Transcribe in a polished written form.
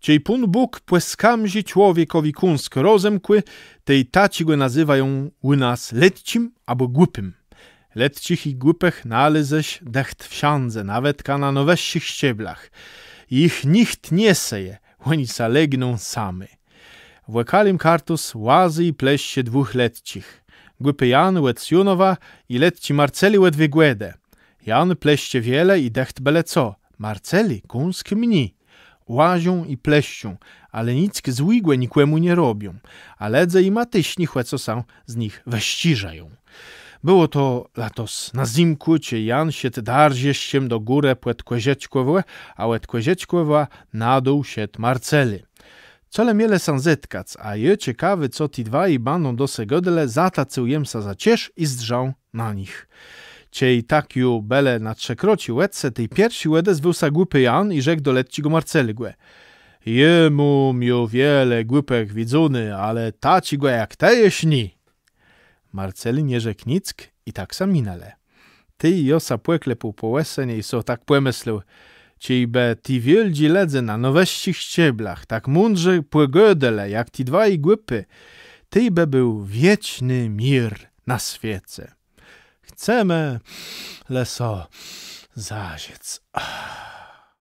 Ciej Pun Bóg płeskamzi człowiekowi kunsk rozemkły, tej taci go nazywają u nas letcim albo głupym. Letcich i głupych naleześ decht wsiądze, nawet na noweścich ścieblach. Ich nikt nie seje, oni zalegną samy. Włekalim kartus łazy i pleście dwóch letcich. Głupy Jan łec Junowa i letci Marceli łed wygłedę. Jan pleście wiele i decht byle co. Marceli kunsk mni. Łazią i pleścią, ale nic złigłe nikłemu nie robią, a ledze i matyśni co są z nich weściżają. Było to latos na zimku, cie Jan siet darzieściem do górę płet kłezieczkowe, a łet kłezieczkowa na dół siet Marceli. Cole miele san zetkac, a je ciekawy co ti dwaj baną do segodle zatacył jemsa za ciesz i zdrzał na nich. Ciej takiu bele na trzekroci łetce tej pierwsi łedes wyłsa głupy Jan i rzekł do letciego Marceligłe. Jemu miał wiele głupek widzuny, ale taci go jak te jeśni. Marceli nie rzekł nick i tak sam minele. Ty i Josa płekle po łesenie i so tak pomyślał. Ciej be ti wieldzi ledze na noweścich ścieblach, tak mądrze płegödele jak ti dwaj głupy. Ty be był wieczny mir na świece. Chcemy leso zaziec.